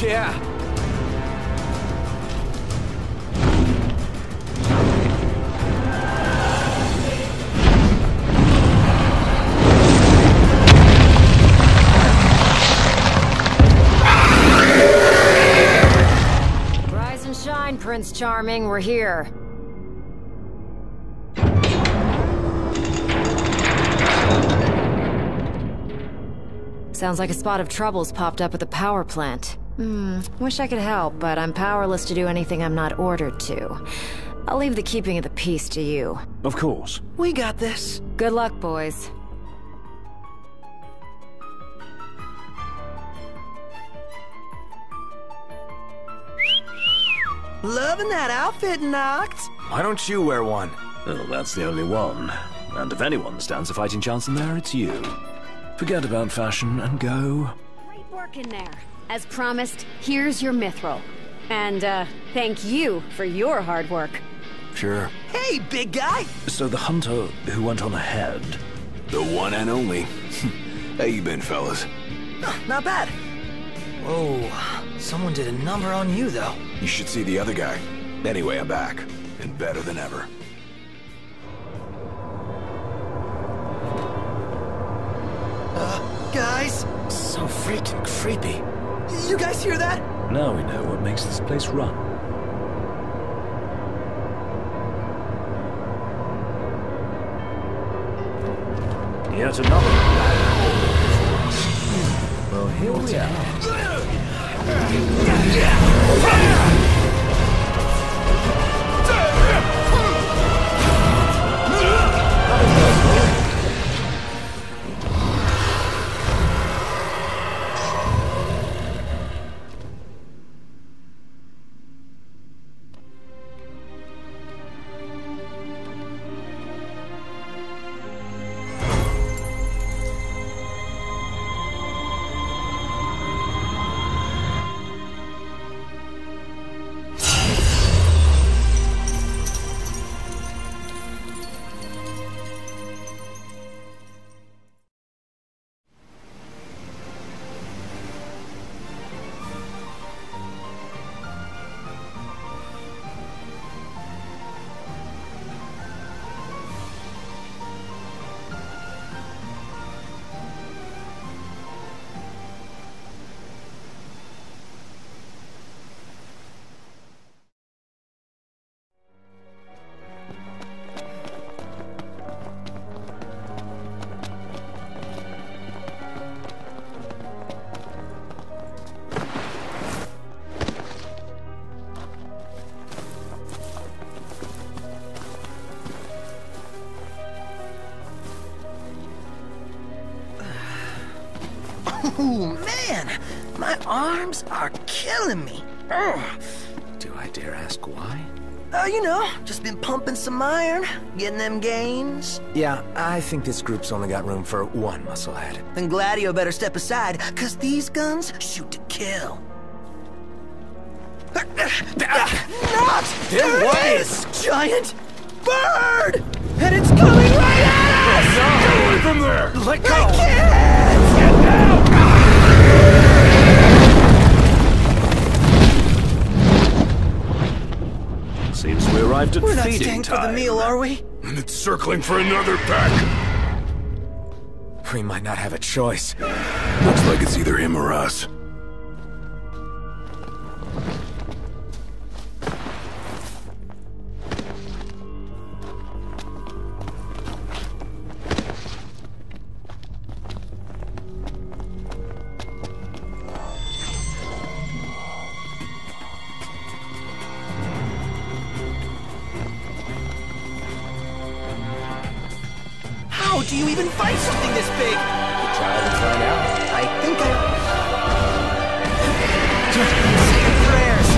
Yeah. Rise and shine, Prince Charming. We're here. Sounds like a spot of trouble's popped up at the power plant. Wish I could help, but I'm powerless to do anything I'm not ordered to. I'll leave the keeping of the peace to you. Of course. We got this. Good luck, boys. Loving that outfit, Noctis. Why don't you wear one? Well, that's the only one. And if anyone stands a fighting chance in there, it's you. Forget about fashion and go. Great work in there. As promised, here's your mithril. And, thank you for your hard work. Sure. Hey, big guy! So the hunter who went on ahead... The one and only. How you been, fellas? Not bad. Whoa, someone did a number on you, though. You should see the other guy. Anyway, I'm back. And better than ever. Guys? So freaking creepy. You guys hear that? Now we know what makes this place run. Yet another. Well, here we are. Oh, man! My arms are killing me. Ugh. Do I dare ask why? You know, just been pumping some iron, getting them gains. Yeah, I think this group's only got room for one musclehead. Then Gladio better step aside, cause these guns shoot to kill. Not! There it is! Giant bird! And it's coming right at us! Get away from there! Let go! I can't! Get down! Seems we arrived at We're not feeding staying time. for the meal, are we? And it's circling for another pack. We might not have a choice. Looks like it's either him or us. How do you even fight something this big? Try to find out. I think Say your prayers.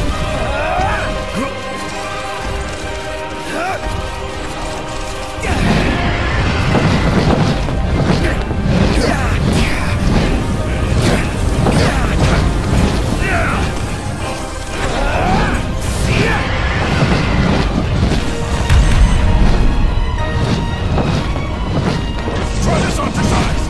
Try this on for size!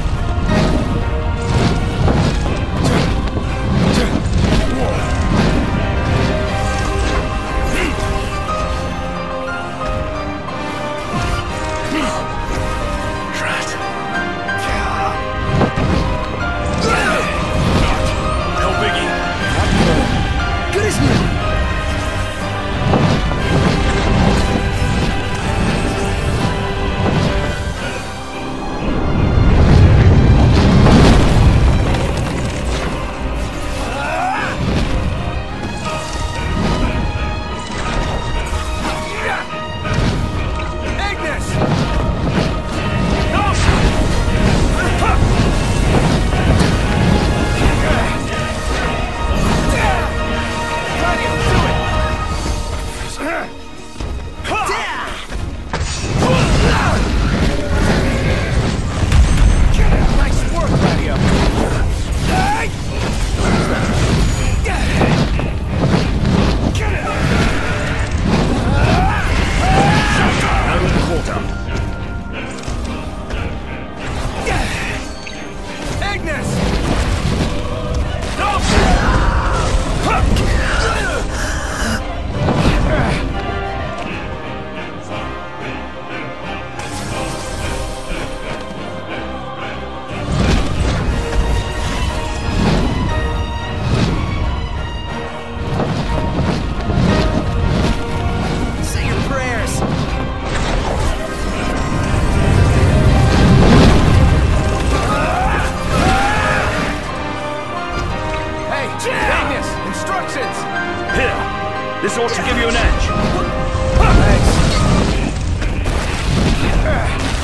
This ought to give you an edge.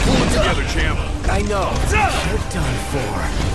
Pull it together, champ. I know. You're done for.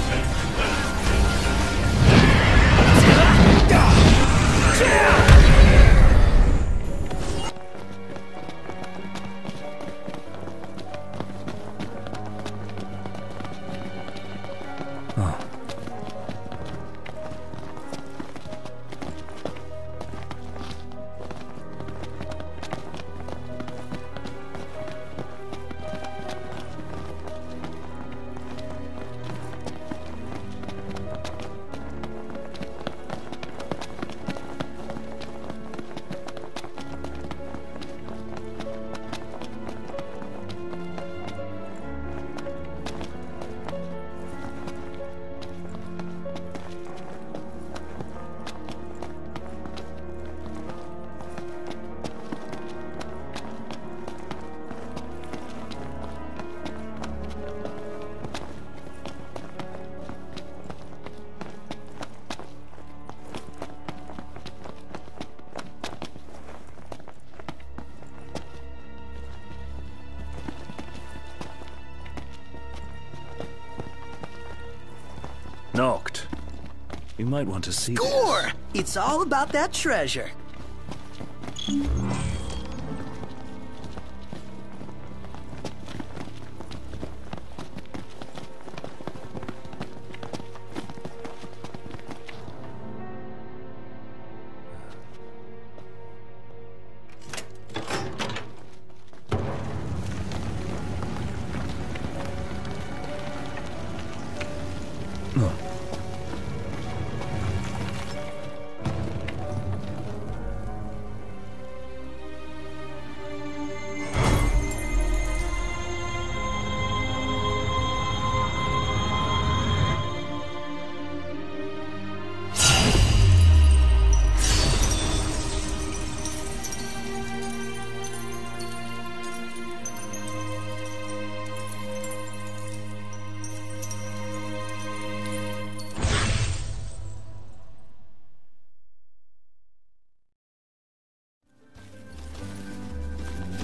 Noct. You might want to see Score! this. It's all about that treasure.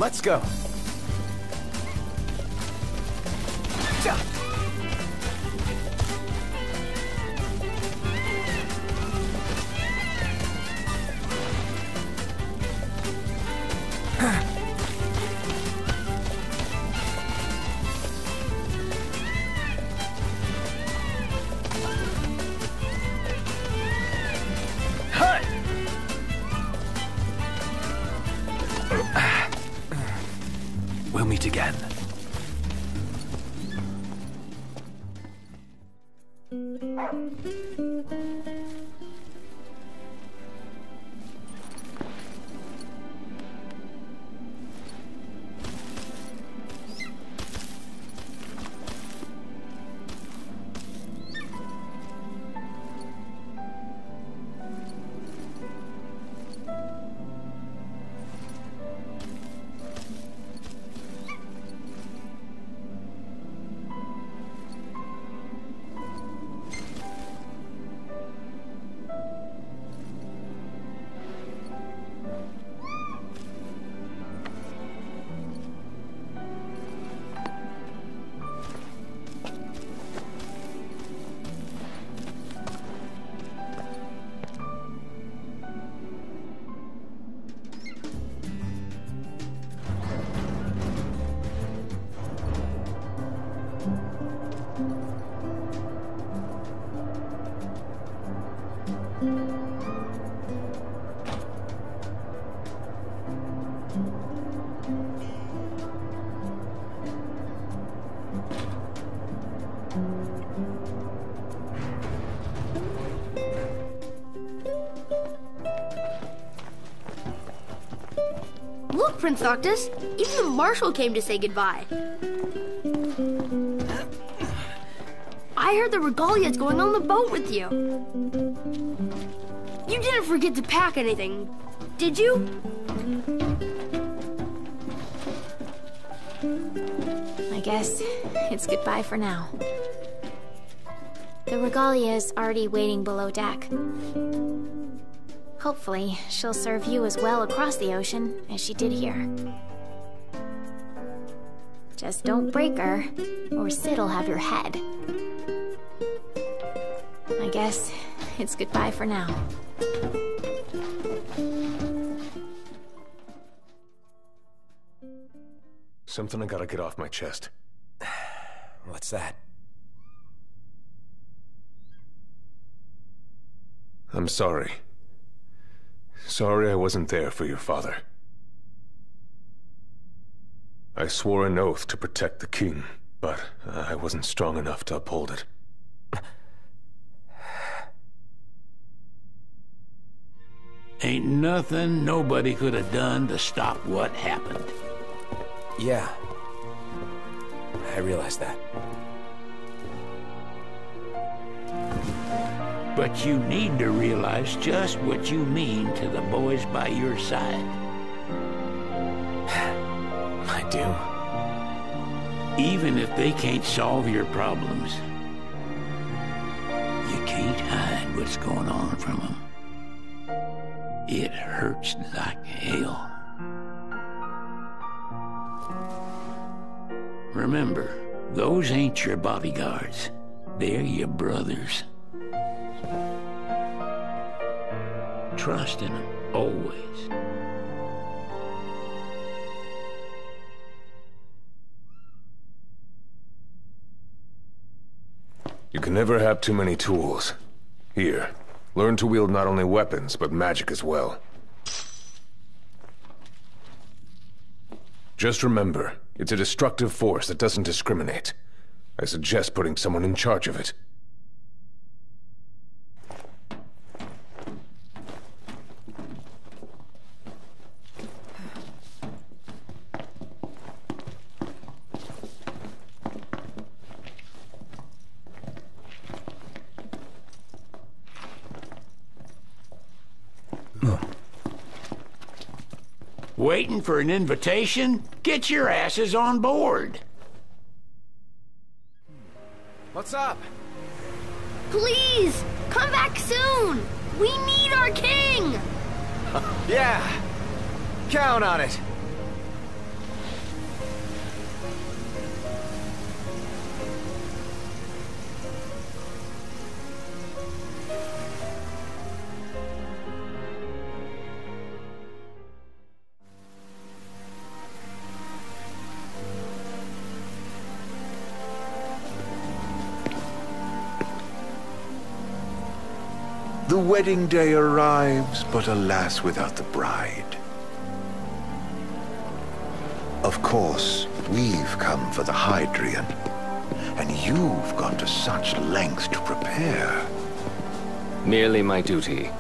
Let's go. We'll meet again. Look, Prince Noctis, even the Marshal came to say goodbye. I heard the Regalia's going on the boat with you. You didn't forget to pack anything, did you? I guess it's goodbye for now. The Regalia is already waiting below deck. Hopefully, she'll serve you as well across the ocean as she did here. Just don't break her, or Sid'll have your head. I guess it's goodbye for now. Something I gotta get off my chest. What's that? I'm sorry. Sorry I wasn't there for your father. I swore an oath to protect the king, but I wasn't strong enough to uphold it. Ain't nothing nobody could have done to stop what happened. Yeah. I realize that. But you need to realize just what you mean to the boys by your side. I do. Even if they can't solve your problems, you can't hide what's going on from them. It hurts like hell. Remember, those ain't your bodyguards. They're your brothers. Trust in them, always. You can never have too many tools. Here, learn to wield not only weapons, but magic as well. Just remember, it's a destructive force that doesn't discriminate. I suggest putting someone in charge of it. Waiting for an invitation? Get your asses on board. What's up? Please, come back soon! We need our king! Yeah. Count on it. The wedding day arrives, but alas, without the bride. Of course, we've come for the Hydrian, and you've gone to such lengths to prepare. Merely my duty.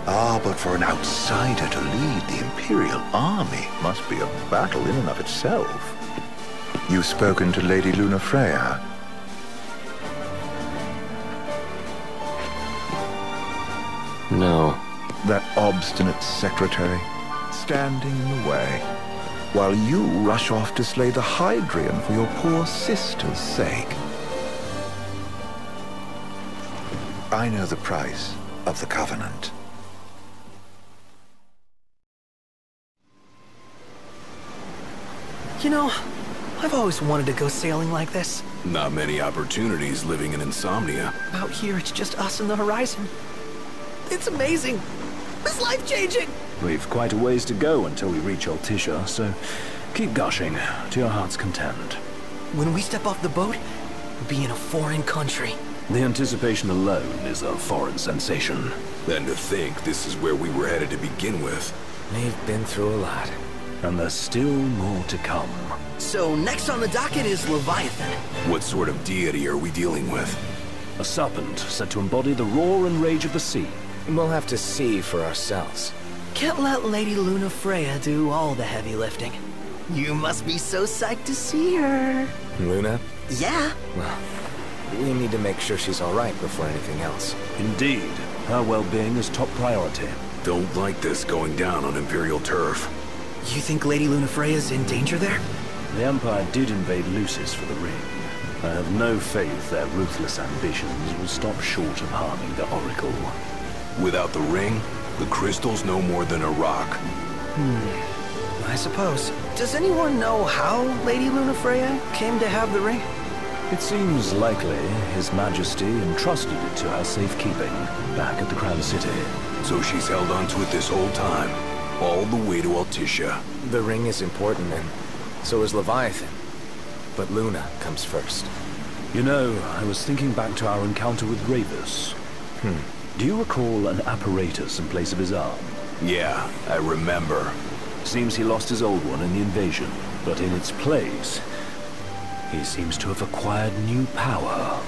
Ah, but for an outsider to lead the Imperial army must be a battle in and of itself. You've spoken to Lady Lunafreya. No. That obstinate secretary, standing in the way, while you rush off to slay the Hydrian for your poor sister's sake. I know the price of the Covenant. You know, I've always wanted to go sailing like this. Not many opportunities living in Insomnia. Out here, it's just us and the horizon. It's amazing. It's life-changing. We've quite a ways to go until we reach Altissia, so keep gushing to your heart's content. When we step off the boat, we'll be in a foreign country. The anticipation alone is a foreign sensation. Then to think this is where we were headed to begin with. We've been through a lot. And there's still more to come. So next on the docket is Leviathan. What sort of deity are we dealing with? A serpent said to embody the roar and rage of the sea. We'll have to see for ourselves. Can't let Lady Lunafreya do all the heavy lifting. You must be so psyched to see her. Luna? Yeah. Well, we need to make sure she's all right before anything else. Indeed. Her well-being is top priority. Don't like this going down on Imperial turf. You think Lady Lunafreya's in danger there? The Empire did invade Lucis for the ring. I have no faith their ruthless ambitions will stop short of harming the Oracle. Without the ring, the crystal's no more than a rock. I suppose. Does anyone know how Lady Lunafreya came to have the ring? It seems likely His Majesty entrusted it to her safekeeping back at the Crown City. So she's held onto it this whole time, all the way to Altissia. The ring is important, and so is Leviathan. But Luna comes first. You know, I was thinking back to our encounter with Reinos. Do you recall an apparatus in place of his arm? Yeah, I remember. Seems he lost his old one in the invasion, but in its place, he seems to have acquired new power.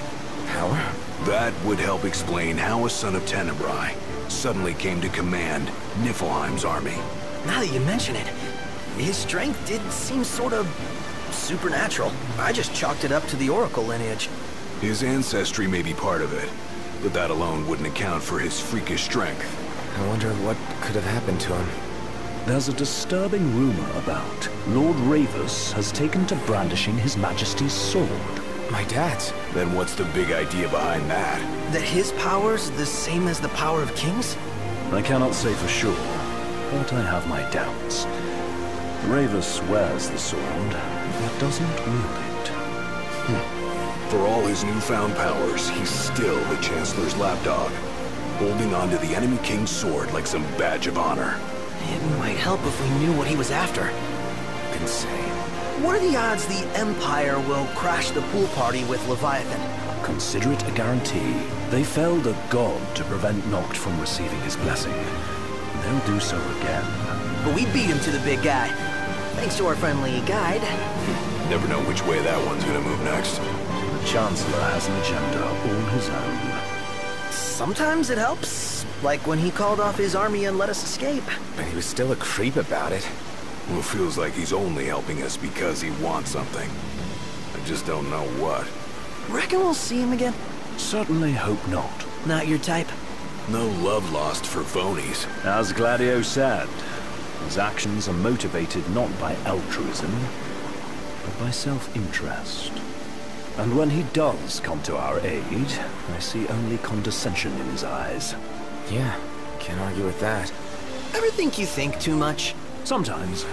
Power? That would help explain how a son of Tenebrae suddenly came to command Niflheim's army. Now that you mention it, his strength did seem sort of supernatural. I just chalked it up to the Oracle lineage. His ancestry may be part of it, but that alone wouldn't account for his freakish strength. I wonder what could have happened to him. There's a disturbing rumor about Lord Reinos has taken to brandishing His Majesty's sword. My dad's. Then what's the big idea behind that? That his power's the same as the power of kings? I cannot say for sure, but I have my doubts. Reinos wears the sword, but doesn't wield it. For all his newfound powers, he's still the Chancellor's lapdog, holding on to the enemy king's sword like some badge of honor. It might help if we knew what he was after. Insane. What are the odds the Empire will crash the pool party with Leviathan? Consider it a guarantee. They felled a god to prevent Noct from receiving his blessing. They'll do so again. But we beat him to the big guy. Thanks to our friendly guide. Never know which way that one's gonna move next. The Chancellor has an agenda all his own. Sometimes it helps. Like when he called off his army and let us escape. But he was still a creep about it. Well, it feels like he's only helping us because he wants something. I just don't know what. Reckon we'll see him again? Certainly hope not. Not your type? No love lost for phonies. As Gladio said, his actions are motivated not by altruism, but by self-interest. And when he does come to our aid, I see only condescension in his eyes. Yeah, can't argue with that. Ever think you think too much? Sometimes,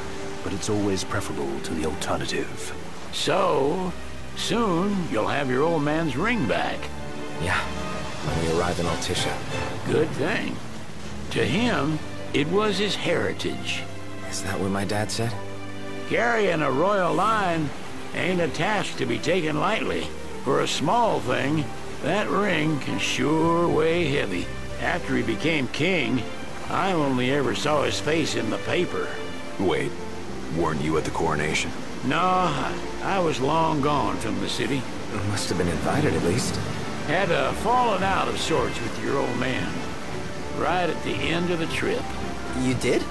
but it's always preferable to the alternative. So, soon you'll have your old man's ring back. Yeah, when we arrive in Altissia. Good thing. To him, it was his heritage. Is that what my dad said? Carrying a royal line ain't a task to be taken lightly. For a small thing, that ring can sure weigh heavy. After he became king, I only ever saw his face in the paper. Wait, weren't you at the coronation? No, I was long gone from the city. Must have been invited at least. Had a falling out of sorts with your old man. Right at the end of the trip. You did?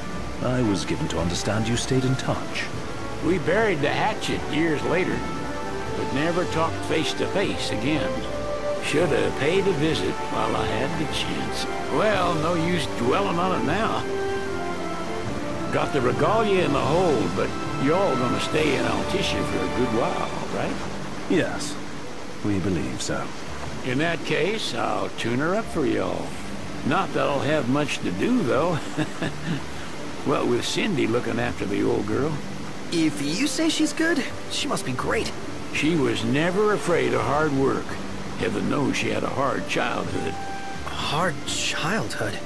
I was given to understand you stayed in touch. We buried the hatchet years later, but never talked face to face again. Should have paid a visit while I had the chance. Well, no use dwelling on it now. Got the regalia in the hold, but y'all gonna stay in Altissia for a good while, right? Yes, we believe so. In that case, I'll tune her up for y'all. Not that I'll have much to do, though. Well, with Cindy looking after the old girl. If you say she's good, she must be great. She was never afraid of hard work. Heaven knows she had a hard childhood. Hard childhood?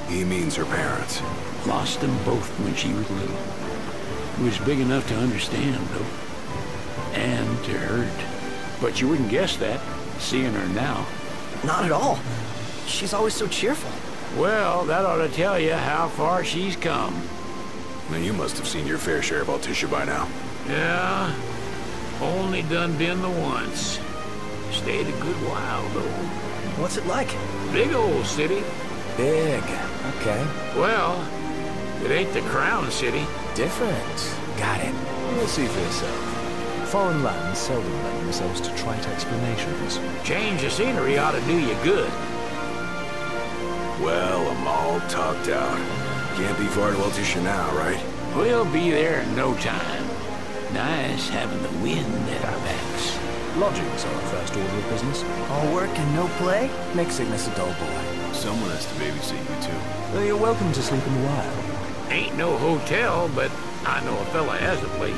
He means her parents. Lost them both when she was little. Was big enough to understand, though. And to hurt. But you wouldn't guess that, seeing her now. Not at all. She's always so cheerful. Well, that ought to tell you how far she's come. Now you must have seen your fair share of Altissia by now. Yeah, only done been the once. Stayed a good while, though. What's it like? Big old city. Big. Okay. Well, it ain't the crown city. Different. Got it. You'll see for yourself. Foreign lands seldom lend themselves to trite explanations. Change of scenery ought to do you good. Well, I'm all talked out. Can't be far to Altissia now, right? We'll be there in no time. Nice having the wind at our backs. Lodgings are our first order of business. All work and no play? Make sickness a dull boy. Someone has to babysit you, too. Well, you're welcome to sleep in the wild. Ain't no hotel, but I know a fella has a place.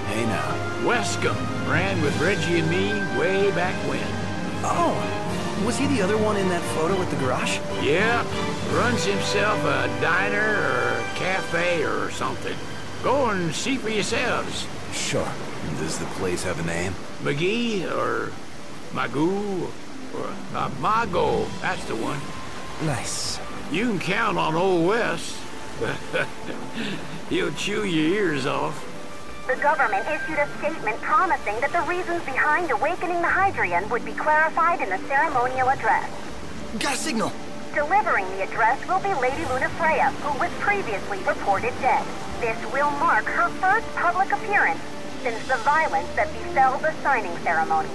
Hey now. Wescombe ran with Reggie and me way back when. Oh, was he the other one in that photo at the garage? Yeah, runs himself a diner or a cafe or something. Go and see for yourselves. Sure. Does the place have a name? McGee or Magoo or Mago, that's the one. Nice. You can count on Old West. He'll chew your ears off. The government issued a statement promising that the reasons behind awakening the Hydrian would be clarified in the ceremonial address. Got a signal. Delivering the address will be Lady Lunafreya, who was previously reported dead. This will mark her first public appearance since the violence that befell the signing ceremony.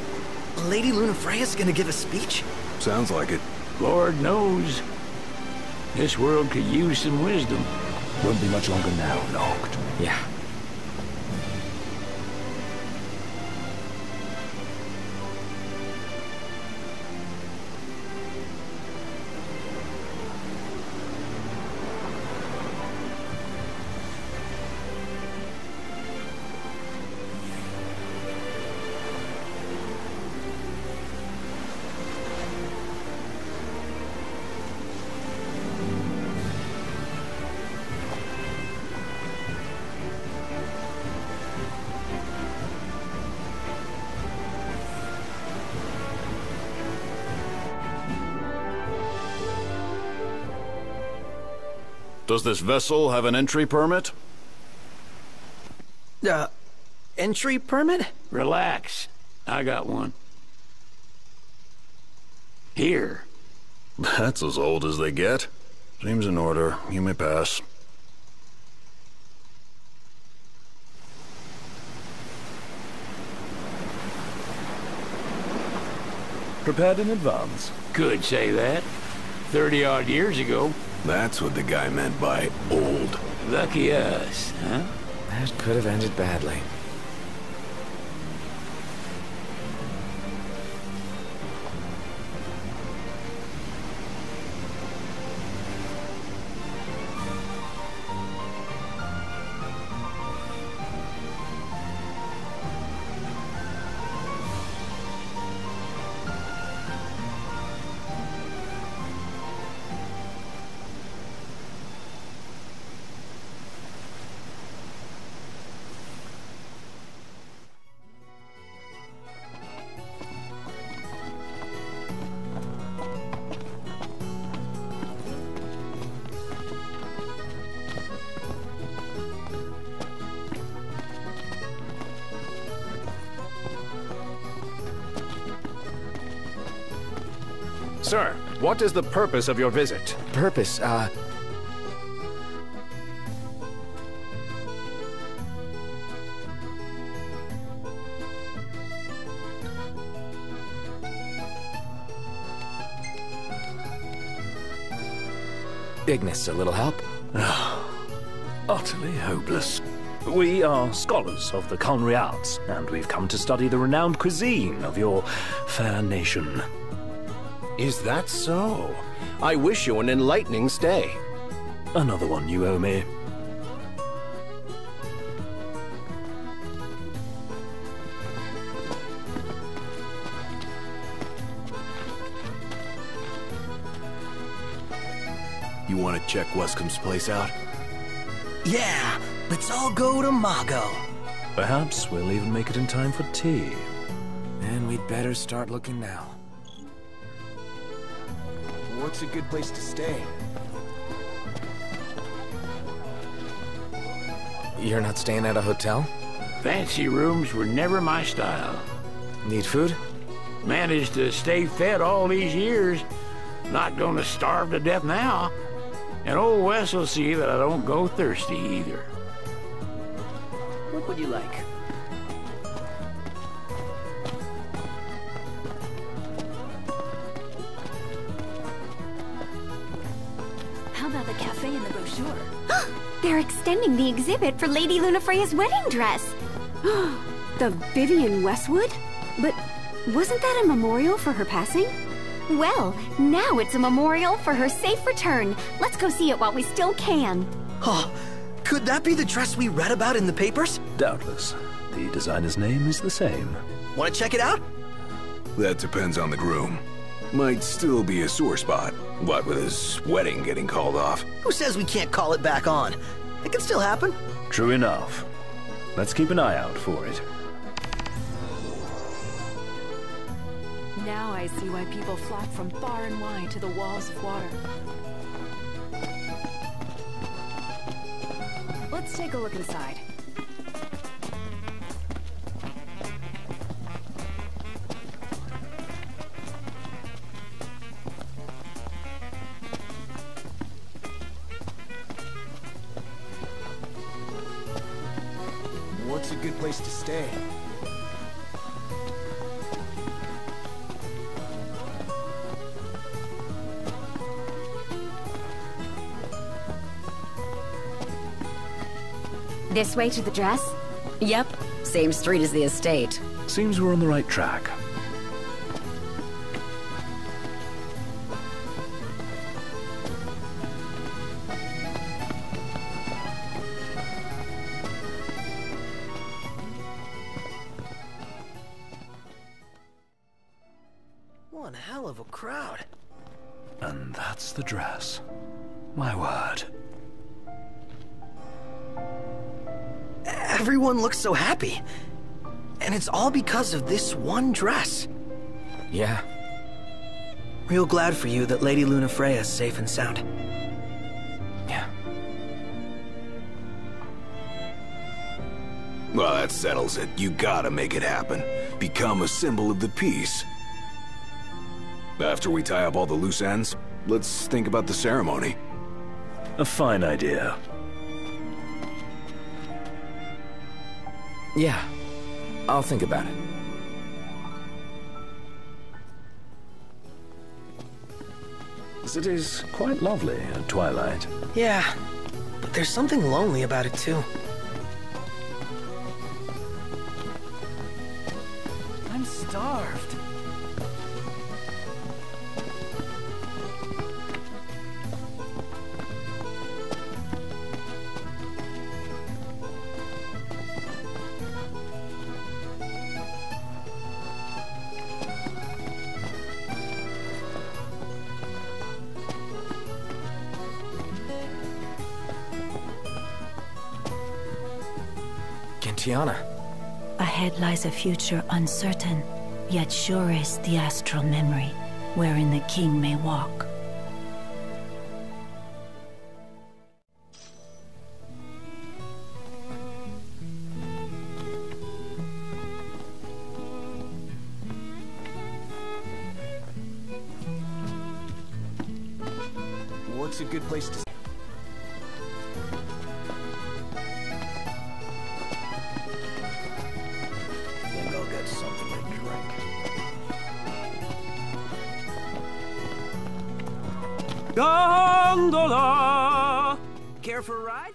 Lady Lunafreya's gonna give a speech? Sounds like it. Lord knows. This world could use some wisdom. Won't be much longer now, Noct. Yeah. Does this vessel have an entry permit? Entry permit? Relax. I got one. Here. That's as old as they get. Seems in order. You may pass. Prepared in advance? Could say that. 30-odd years ago. That's what the guy meant by old. Lucky us, huh? That could have ended badly. Sir, what is the purpose of your visit? Purpose, Ignis, a little help? Utterly hopeless. We are scholars of the culinary arts, and we've come to study the renowned cuisine of your fair nation. Is that so? I wish you an enlightening stay. Another one you owe me. You want to check Wescombe's place out? Yeah, let's all go to Mago. Perhaps we'll even make it in time for tea. And we'd better start looking now. What's a good place to stay? You're not staying at a hotel? Fancy rooms were never my style. Need food? Managed to stay fed all these years. Not gonna starve to death now. And old Wes will see that I don't go thirsty either. What would you like? How about the cafe in the brochure? They're extending the exhibit for Lady Lunafreya's wedding dress. The Vivian Westwood? But wasn't that a memorial for her passing? Well, now it's a memorial for her safe return. Let's go see it while we still can. Oh, could that be the dress we read about in the papers? Doubtless. The designer's name is the same. Want to check it out? That depends on the groom. Might still be a sore spot. What with his wedding getting called off? Who says we can't call it back on? It can still happen. True enough. Let's keep an eye out for it. Now I see why people flock from far and wide to the walls of water. Let's take a look inside. What's a good place to stay? This way to the dress? Yep, same street as the estate. Seems we're on the right track. One hell of a crowd. And that's the dress. My word. Everyone looks so happy. And it's all because of this one dress. Yeah. Real glad for you that Lady Lunafreya is safe and sound. Yeah. Well, that settles it. You gotta make it happen. Become a symbol of the peace. After we tie up all the loose ends, let's think about the ceremony. A fine idea. Yeah. I'll think about it. The city's quite lovely at twilight. Yeah, but there's something lonely about it too. I'm starved. Tiana. Ahead lies a future uncertain, yet sure is the astral memory, wherein the king may walk. What's a good place to... Gondola! Care for a ride?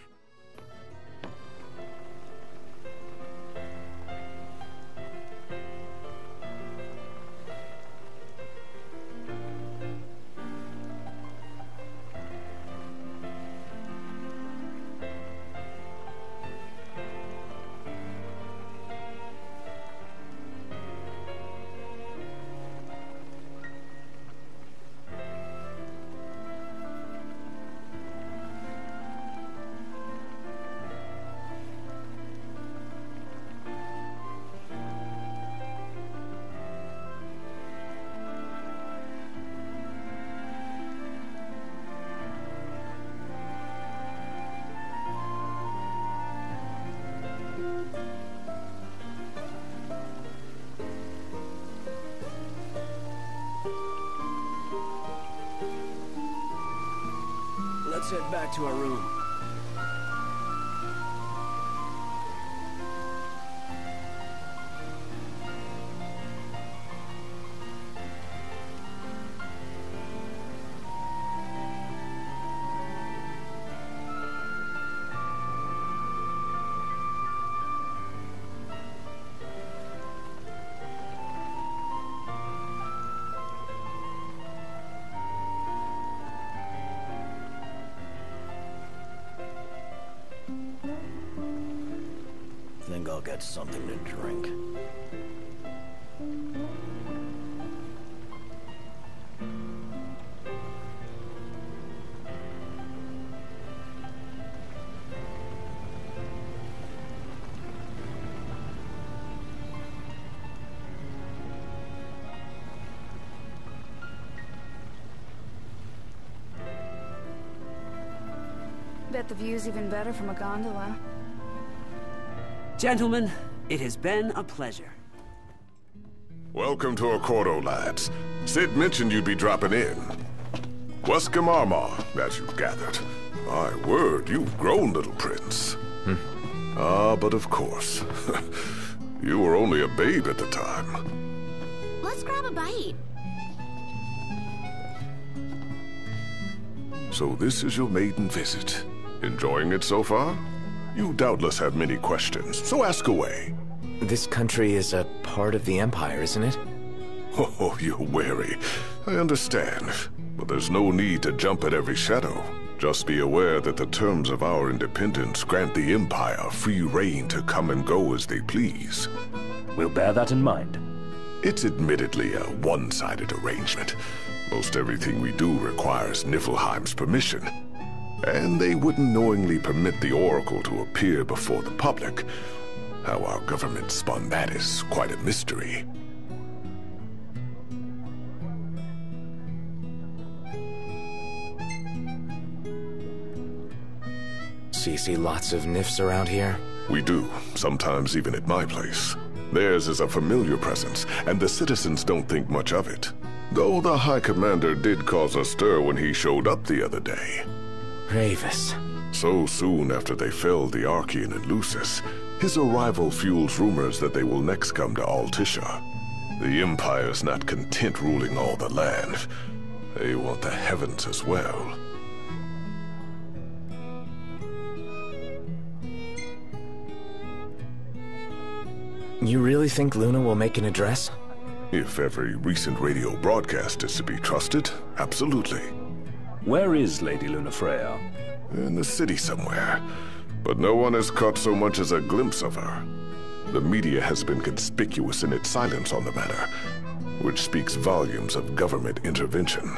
Let's head back to our room. I'll get something to drink. Bet the view's even better from a gondola. Gentlemen, it has been a pleasure. Welcome to Accordo, lads. Sid mentioned you'd be dropping in. Wescom Armor, as you've gathered. My word, you've grown, little prince. But of course. You were only a babe at the time. Let's grab a bite. So this is your maiden visit. Enjoying it so far? You doubtless have many questions, so ask away. This country is a part of the Empire, isn't it? Oh, you're wary. I understand. But there's no need to jump at every shadow. Just be aware that the terms of our independence grant the Empire free reign to come and go as they please. We'll bear that in mind. It's admittedly a one-sided arrangement. Most everything we do requires Niflheim's permission. And they wouldn't knowingly permit the Oracle to appear before the public. How our government spun that is quite a mystery. So you see lots of Nifs around here? We do, sometimes even at my place. Theirs is a familiar presence, and the citizens don't think much of it. Though the High Commander did cause a stir when he showed up the other day. Ravis. So soon after they felled the Archean and Lucis, his arrival fuels rumors that they will next come to Altissia. The Empire's not content ruling all the land. They want the heavens as well. You really think Luna will make an address? If every recent radio broadcast is to be trusted, absolutely. Where is Lady Lunafreya? In the city somewhere. But no one has caught so much as a glimpse of her. The media has been conspicuous in its silence on the matter, which speaks volumes of government intervention.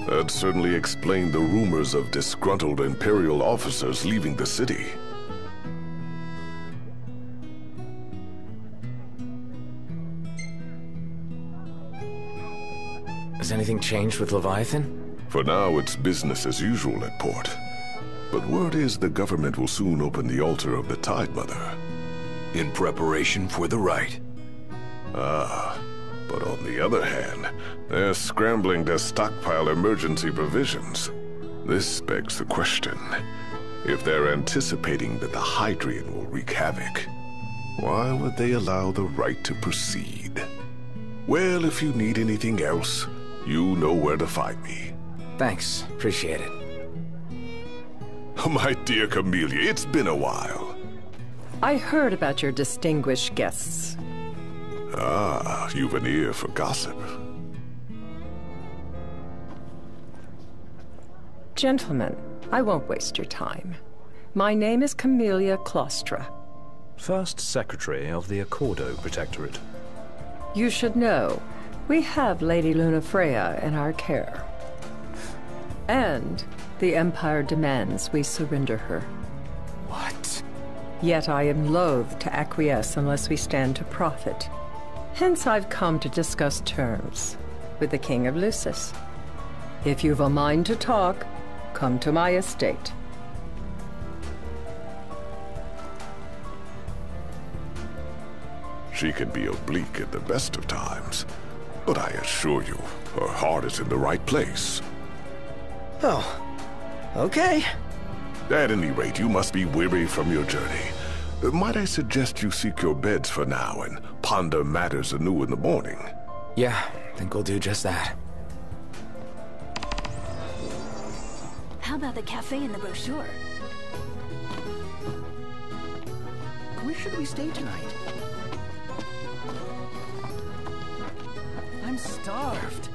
That certainly explained the rumors of disgruntled Imperial officers leaving the city. Has anything changed with Leviathan? For now, it's business as usual at port. But word is the government will soon open the altar of the Tide Mother. In preparation for the rite. But on the other hand, they're scrambling to stockpile emergency provisions. This begs the question. If they're anticipating that the Hydrian will wreak havoc, why would they allow the rite to proceed? Well, if you need anything else, you know where to find me. Thanks. Appreciate it. My dear Camellia, it's been a while. I heard about your distinguished guests. You've an ear for gossip. Gentlemen, I won't waste your time. My name is Camellia Claustra. First Secretary of the Accordo Protectorate. You should know, we have Lady Lunafreya in our care. And the Empire demands we surrender her. What? Yet I am loath to acquiesce unless we stand to profit. Hence I've come to discuss terms with the King of Lucis. If you've a mind to talk, come to my estate. She can be oblique at the best of times, but I assure you, her heart is in the right place. Oh, okay. At any rate, you must be weary from your journey. Might I suggest you seek your beds for now and ponder matters anew in the morning? Yeah, I think we'll do just that. How about the cafe in the brochure? Where should we stay tonight? I'm starved.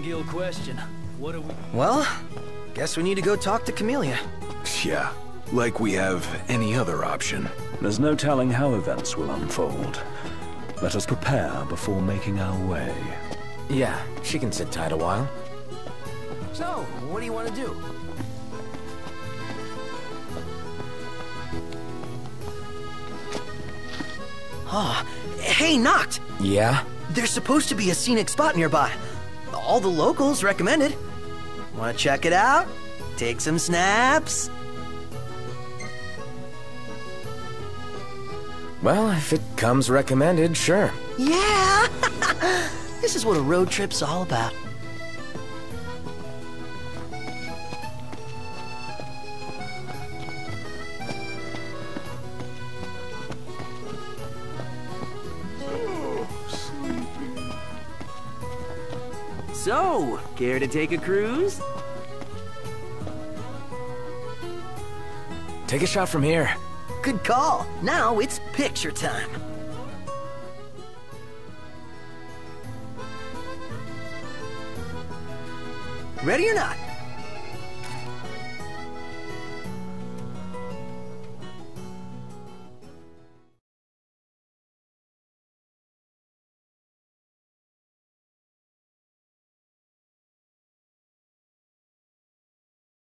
Guild question. What do we... Well, guess we need to go talk to Camellia. Yeah, like we have any other option. There's no telling how events will unfold. Let us prepare before making our way. Yeah, she can sit tight a while. So, what do you want to do? Oh, hey, Noct! Yeah? There's supposed to be a scenic spot nearby. All the locals recommend it. Want to check it out? Take some snaps? Well, if it comes recommended, sure. Yeah! This is what a road trip's all about. So, care to take a cruise? Take a shot from here. Good call. Now it's picture time. Ready or not,